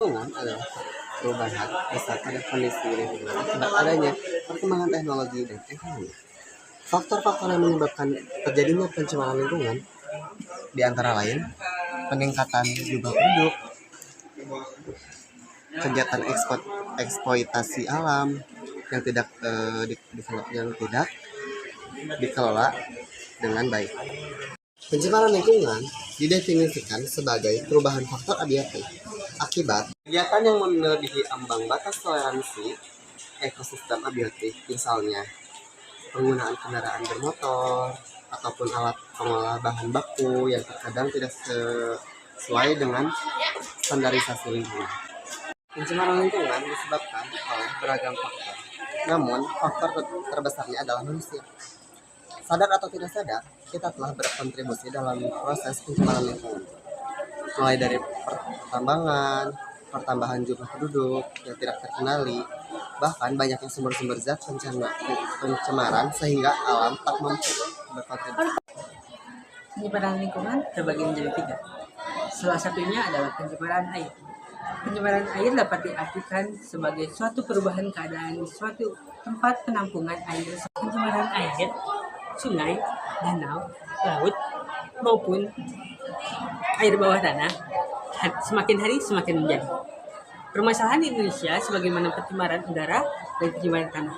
Lingkungan adalah perubahan besar pada kondisi lingkungan akibat adanya perkembangan teknologi dan ekonomi. Faktor-faktor yang menyebabkan terjadinya pencemaran lingkungan di antara lain peningkatan jumlah penduduk, kegiatan eksploitasi alam yang tidak dikelola dengan baik. Pencemaran lingkungan didefinisikan sebagai perubahan faktor abiotik akibat kegiatan yang melebihi ambang batas toleransi ekosistem abiotik, misalnya penggunaan kendaraan bermotor ataupun alat pengolah bahan baku yang terkadang tidak sesuai dengan standarisasi lingkungan. Pencemaran lingkungan disebabkan oleh beragam faktor, namun faktor terbesarnya adalah manusia. Sadar atau tidak sadar, kita telah berkontribusi dalam proses pencemaran lingkungan, mulai dari pertambahan jumlah penduduk yang tidak terkenali, bahkan banyaknya sumber-sumber zat pencemaran sehingga alam tak mampu berkontribusi. Pencemaran lingkungan terbagi menjadi 3. Salah satunya adalah pencemaran air. Pencemaran air dapat diartikan sebagai suatu perubahan keadaan di suatu tempat penampungan air. Pencemaran air, sungai, danau, laut, maupun air bawah tanah semakin hari semakin menjadi permasalahan di Indonesia, sebagaimana pencemaran udara dan pencemaran tanah.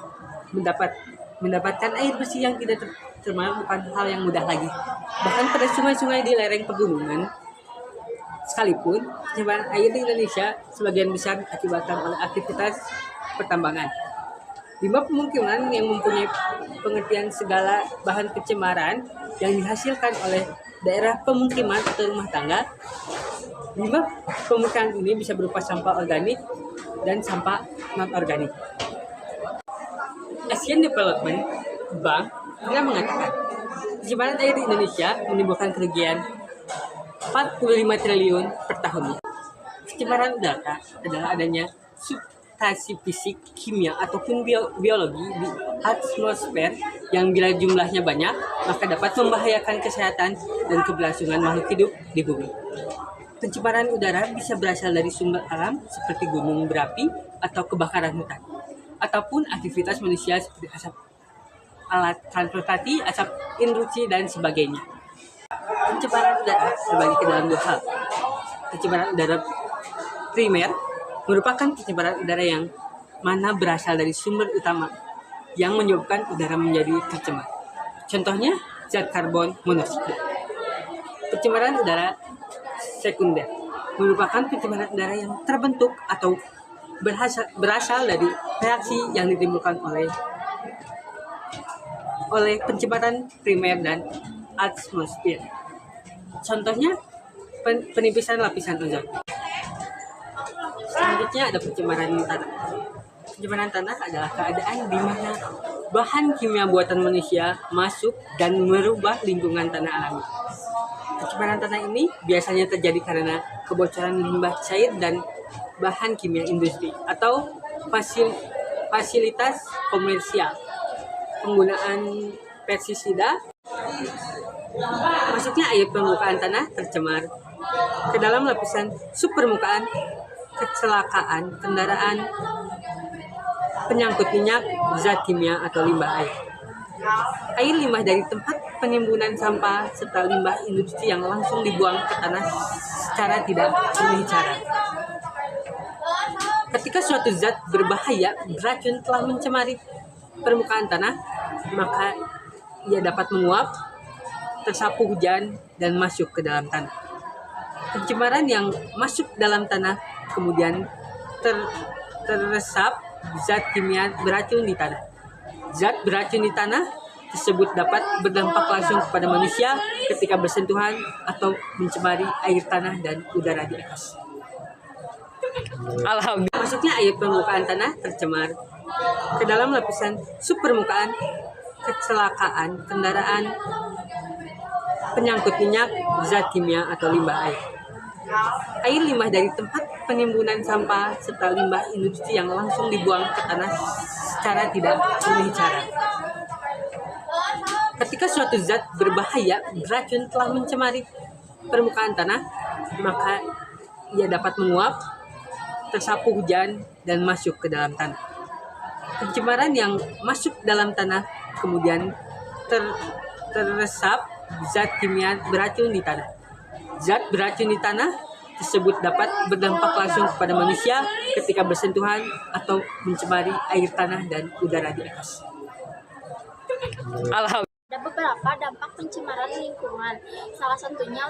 Mendapatkan air bersih yang tidak tercemar bukan hal yang mudah lagi. Bahkan pada sungai-sungai di lereng pegunungan sekalipun, pencemaran air di Indonesia sebagian besar akibatkan oleh aktivitas pertambangan. Limbah pemukiman yang mempunyai pengertian segala bahan pencemaran yang dihasilkan oleh daerah pemukiman atau rumah tangga. Limbah pemukiman ini bisa berupa sampah organik dan sampah non-organik. Asian Development Bank pernah mengatakan pencemaran air di Indonesia menimbulkan kerugian 45 triliun per tahunnya. Pencemaran udara adalah adanya substansi fisik, kimia, ataupun biologi di atmosfer yang bila jumlahnya banyak, maka dapat membahayakan kesehatan dan keberlangsungan makhluk hidup di bumi. Pencemaran udara bisa berasal dari sumber alam seperti gunung berapi atau kebakaran hutan, ataupun aktivitas manusia seperti asap alat transportasi, asap industri, dan sebagainya. Pencemaran udara terbagi ke dalam 2 hal. Pencemaran udara primer merupakan pencemaran udara yang mana berasal dari sumber utama yang menyebabkan udara menjadi tercemar. Contohnya zat karbon monoksida. Pencemaran udara sekunder merupakan pencemaran udara yang terbentuk atau berasal dari reaksi yang ditimbulkan oleh pencemaran primer dan atmosfer. Contohnya penipisan lapisan ozon. Selanjutnya ada pencemaran tanah. Pencemaran tanah adalah keadaan di mana bahan kimia buatan manusia masuk dan merubah lingkungan tanah alami. Pencemaran tanah ini biasanya terjadi karena kebocoran limbah cair dan bahan kimia industri atau fasilitas komersial, penggunaan pestisida, masuknya air permukaan tanah tercemar ke dalam lapisan subpermukaan, kecelakaan kendaraan, penyangkut minyak, zat kimia atau limbah air. Air limbah dari tempat penimbunan sampah serta limbah industri yang langsung dibuang ke tanah secara tidak berbicara. Ketika suatu zat berbahaya beracun telah mencemari permukaan tanah, maka ia dapat menguap, tersapu hujan, dan masuk ke dalam tanah. Pencemaran yang masuk dalam tanah kemudian teresap zat kimia beracun di tanah. Zat beracun di tanah tersebut dapat berdampak langsung kepada manusia ketika bersentuhan atau mencemari air tanah dan udara di atas. Alhamdulillah. Masuknya air permukaan tanah tercemar ke dalam lapisan subpermukaan, kecelakaan kendaraan, penyangkut minyak, zat kimia atau limbah air. Air limbah dari tempat penimbunan sampah serta limbah industri yang langsung dibuang ke tanah secara tidak berbicara. Ketika suatu zat berbahaya beracun telah mencemari permukaan tanah, maka ia dapat menguap, tersapu hujan dan masuk ke dalam tanah. Pencemaran yang masuk dalam tanah kemudian teresap zat kimia beracun di tanah. Zat beracun di tanah tersebut dapat berdampak langsung kepada manusia ketika bersentuhan atau mencemari air tanah dan udara di atas. Alhamdulillah. Ada beberapa dampak pencemaran lingkungan. Salah satunya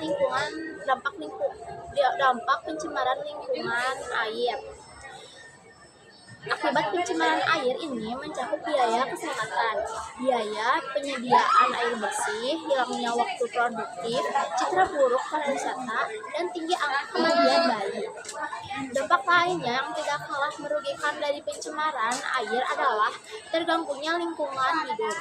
dampak pencemaran lingkungan air. Akibat pencemaran air ini mencakup biaya kesehatan, biaya penyediaan air bersih, hilangnya waktu produktif, citra buruk pariwisata, dan tinggi angka kematian bayi. Dampak lainnya yang tidak kalah merugikan dari pencemaran air adalah terganggunya lingkungan hidup,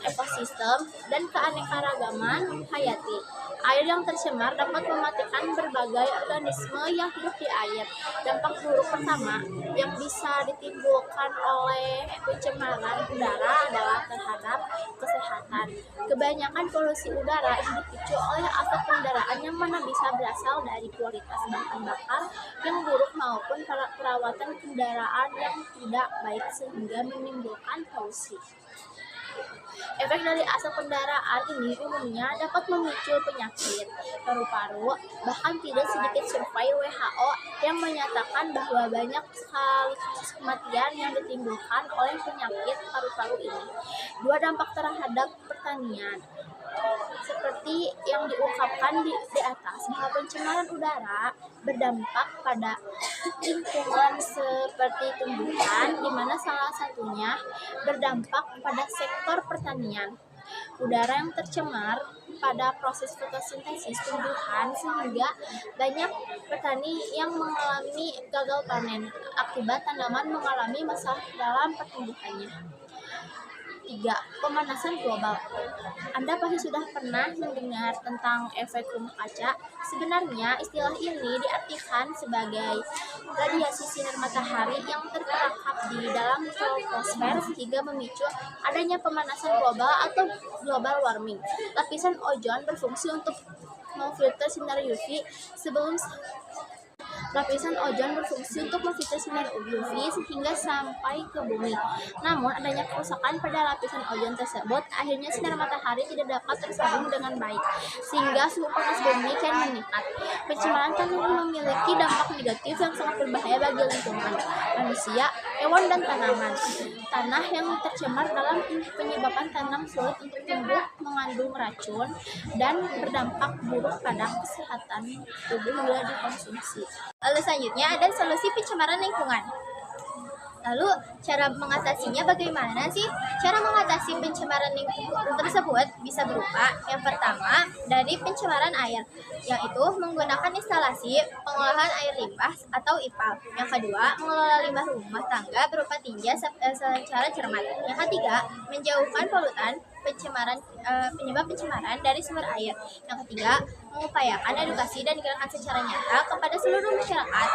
ekosistem, dan keanekaragaman hayati. Air yang tercemar dapat mematikan berbagai organisme yang hidup di air. Dampak buruk pertama yang bisa ditimbulkan oleh pencemaran udara adalah terhadap kesehatan. Kebanyakan polusi udara yang dipicu oleh asap kendaraan yang mana bisa berasal dari kualitas bahan bakar yang buruk maupun perawatan kendaraan yang tidak baik sehingga menimbulkan polusi. Efek dari asap kendaraan ini umumnya dapat memicu penyakit paru-paru, bahkan tidak sedikit survei WHO yang menyatakan bahwa banyak sekali kasus kematian yang ditimbulkan oleh penyakit paru-paru ini. Dua dampak terhadap pertanian. Seperti yang diungkapkan di atas, bahwa pencemaran udara berdampak pada lingkungan seperti tumbuhan, di mana salah satunya berdampak pada sektor pertanian. Udara yang tercemar pada proses fotosintesis tumbuhan sehingga banyak petani yang mengalami gagal panen akibat tanaman mengalami masalah dalam pertumbuhannya. 3. Pemanasan global. Anda pasti sudah pernah mendengar tentang efek rumah kaca. Sebenarnya istilah ini diartikan sebagai radiasi sinar matahari yang terperangkap di dalam troposfer sehingga memicu adanya pemanasan global atau global warming. Lapisan ozon berfungsi untuk memfilter sinar UV sinar UV sehingga sampai ke bumi. Namun adanya kerusakan pada lapisan ozon tersebut, akhirnya sinar matahari tidak dapat tersambung dengan baik, sehingga suhu panas bumi kian meningkat. Pencemaran tanah memiliki dampak negatif yang sangat berbahaya bagi lingkungan, manusia, hewan, dan tanaman. Tanah yang tercemar dalam penyebabkan tanam sulit untuk tumbuh, mengandung racun, dan berdampak buruk pada kesehatan tubuh bila dikonsumsi. Lalu selanjutnya ada solusi pencemaran lingkungan. Lalu cara mengatasinya bagaimana sih? Cara mengatasi pencemaran lingkungan tersebut bisa berupa yang pertama dari pencemaran air, yaitu menggunakan instalasi pengolahan air limbah atau IPAL. Yang kedua, mengelola limbah rumah tangga berupa tinja secara cermat. Yang ketiga, menjauhkan polutan penyebab pencemaran dari sumber air. Yang ketiga, mengupayakan edukasi dan gerakan secara nyata kepada seluruh masyarakat.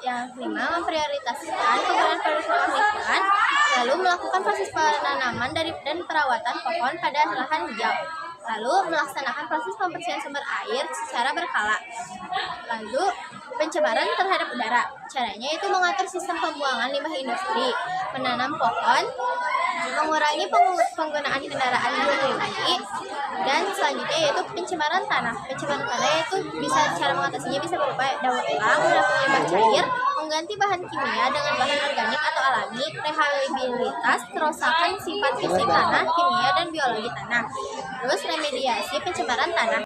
Yang kelima, memprioritaskan penggunaan produk ramah lingkungan, lalu melakukan proses penanaman dan perawatan pohon pada lahan hijau, lalu melaksanakan proses pembersihan sumber air secara berkala. Lalu pencemaran terhadap udara, caranya itu mengatur sistem pembuangan limbah industri, menanam pohon, mengurangi penggunaan kendaraan pribadi, dan selanjutnya yaitu pencemaran tanah. Pencemaran tanah itu cara mengatasinya bisa berupa daur ulang, melakukan limbah cair, mengganti bahan kimia dengan bahan organik atau alami, rehabilitas kerusakan sifat fisik tanah, kimia, dan biologi tanah, terus remediasi pencemaran tanah.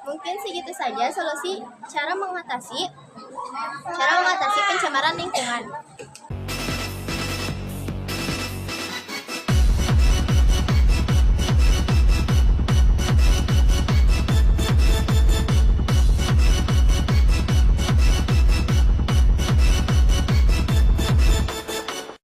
Mungkin segitu saja solusi cara mengatasi pencemaran lingkungan.